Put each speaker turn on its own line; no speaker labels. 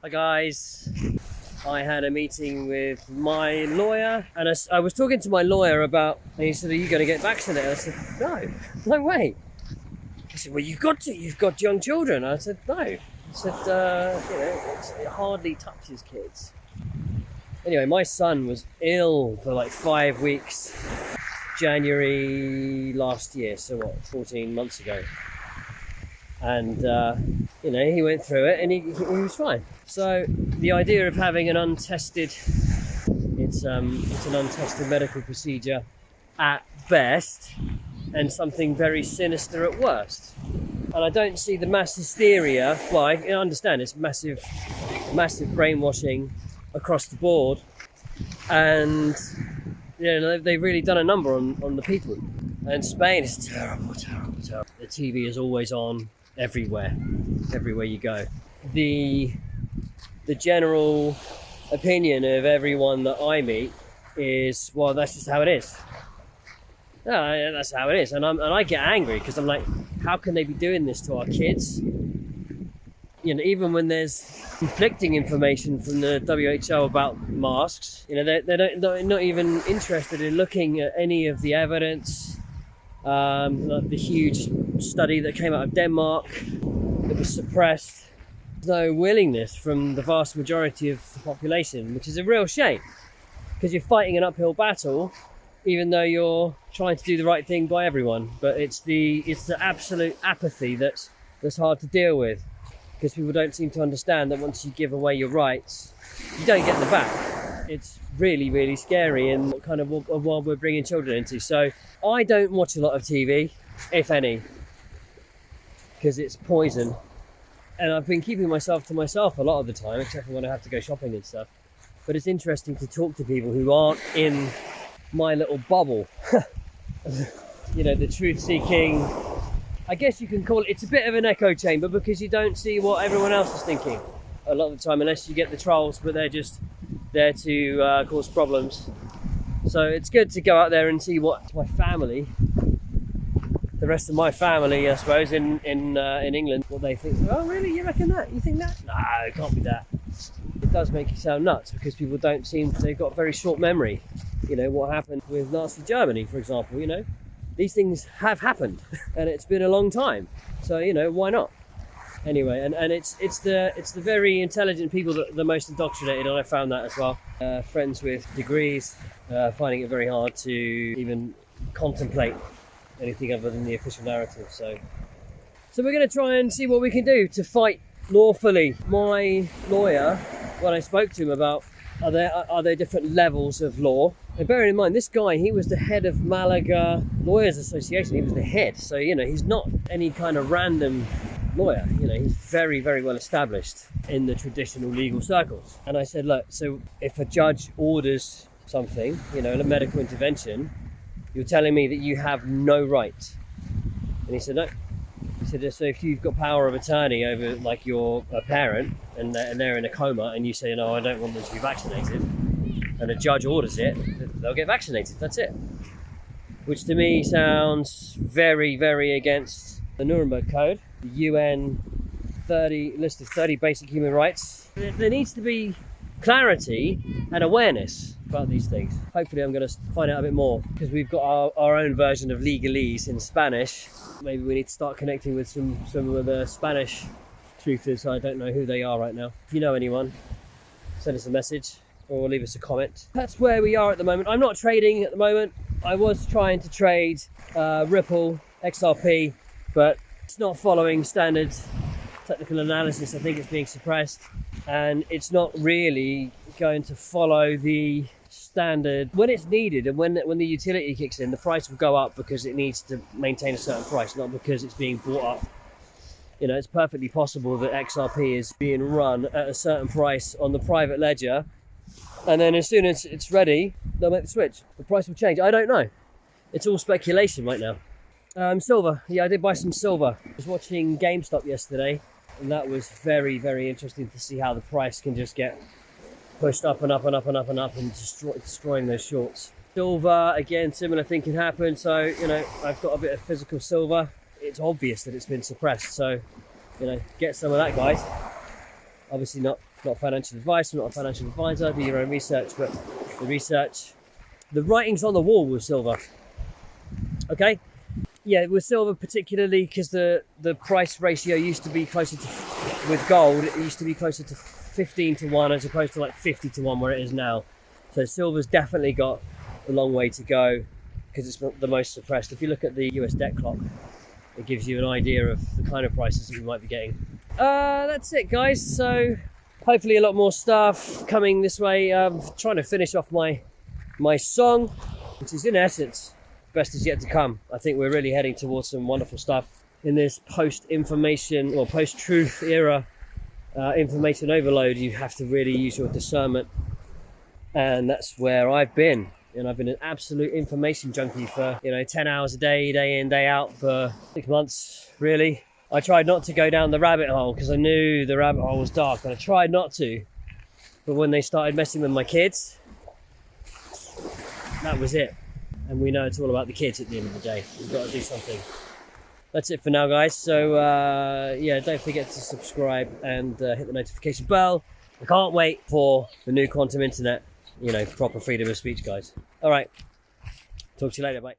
Hi guys, I had a meeting with my lawyer and I was talking to my lawyer about, and he said, are you going to get vaccinated? I said, no way. He said, well, you've got young children. I said, no. He said, it hardly touches kids. Anyway, my son was ill for like 5 weeks, January last year, so 14 months ago. And, he went through it and he was fine. So the idea of having an untested, it's an untested medical procedure at best and something very sinister at worst. And I don't see the mass hysteria. Well, I understand it's massive brainwashing across the board. And, they've really done a number on the people. And Spain is terrible. The TV is always on everywhere you go. The general opinion of everyone that I meet is, well, that's just how it is. No, that's how it is. And I get angry because I'm like, how can they be doing this to our kids? Even when there's conflicting information from the WHO about masks, they're not even interested in looking at any of the evidence. Like the huge study that came out of Denmark that was suppressed. There's no willingness from the vast majority of the population, which is a real shame, because you're fighting an uphill battle, even though you're trying to do the right thing by everyone. But it's the absolute apathy that's hard to deal with, because people don't seem to understand that once you give away your rights, you don't get them back. It's really, really scary, and what kind of a world we're bringing children into. So I don't watch a lot of TV, if any, because it's poison. And I've been keeping myself to myself a lot of the time, except for when I have to go shopping and stuff. But it's interesting to talk to people who aren't in my little bubble. The truth-seeking, I guess you can call it, it's a bit of an echo chamber, because you don't see what everyone else is thinking a lot of the time, unless you get the trolls, but they're just there to cause problems. So it's good to go out there and see what my family, the rest of my family, I suppose, in England, what they think. Oh, really? You reckon that? You think that? No, it can't be that. It does make you sound nuts, because people they've got very short memory. What happened with Nazi Germany, for example, these things have happened and it's been a long time. So, why not? Anyway, and it's the very intelligent people that are the most indoctrinated, and I found that as well. Friends with degrees finding it very hard to even contemplate anything other than the official narrative. So we're going to try and see what we can do to fight lawfully. My lawyer, when I spoke to him about are there different levels of law, and bearing in mind, this guy, he was the head of Malaga Lawyers Association. He was the head, so he's not any kind of random lawyer. He's very, very well established in the traditional legal circles. And I said, look, so if a judge orders something, a medical intervention, you're telling me that you have no right? And he said, no. He said, so if you've got power of attorney over, like, you're a parent and they're in a coma, and you say, no, I don't want them to be vaccinated, and a judge orders it, they'll get vaccinated. That's it. Which to me sounds very, very against the Nuremberg Code, the UN list of 30 basic human rights. There needs to be clarity and awareness about these things. Hopefully I'm going to find out a bit more, because we've got our own version of legalese in Spanish. Maybe we need to start connecting with some of the Spanish truthers. I don't know who they are right now. If you know anyone, send us a message or leave us a comment. That's where we are at the moment. I'm not trading at the moment. I was trying to trade Ripple, XRP, but it's not following standard technical analysis. I think it's being suppressed, and it's not really going to follow the standard when it's needed, and when the utility kicks in, the price will go up because it needs to maintain a certain price, not because it's being bought up. It's perfectly possible that XRP is being run at a certain price on the private ledger, and then as soon as it's ready, they'll make the switch. The price will change. I don't know. It's all speculation right now. Silver. Yeah, I did buy some silver. I was watching GameStop yesterday, and that was very, very interesting to see how the price can just get pushed up and up and up and up and up, and destroying those shorts. Silver, again, similar thing can happen. So, I've got a bit of physical silver. It's obvious that it's been suppressed. So, get some of that, guys. Obviously not financial advice, I'm not a financial advisor, do your own research, but the writing's on the wall with silver. Okay? Yeah, with silver particularly because the price ratio used to be closer to, with gold, it used to be closer to 15 to 1 as opposed to like 50 to 1 where it is now. So silver's definitely got a long way to go because it's the most suppressed. If you look at the US debt clock, it gives you an idea of the kind of prices that we might be getting. That's it, guys. So hopefully a lot more stuff coming this way. I'm trying to finish off my song, which is in essence, best is yet to come. I think we're really heading towards some wonderful stuff in this post-information or post-truth era. Information overload, you have to really use your discernment. And that's where I've been. And I've been an absolute information junkie for, 10 hours a day, day in, day out for 6 months, really. I tried not to go down the rabbit hole because I knew the rabbit hole was dark and I tried not to. But when they started messing with my kids, that was it. And we know it's all about the kids at the end of the day. We've got to do something. That's it for now, guys. So, yeah, don't forget to subscribe and hit the notification bell. I can't wait for the new quantum internet. Proper freedom of speech, guys. All right. Talk to you later. Bye.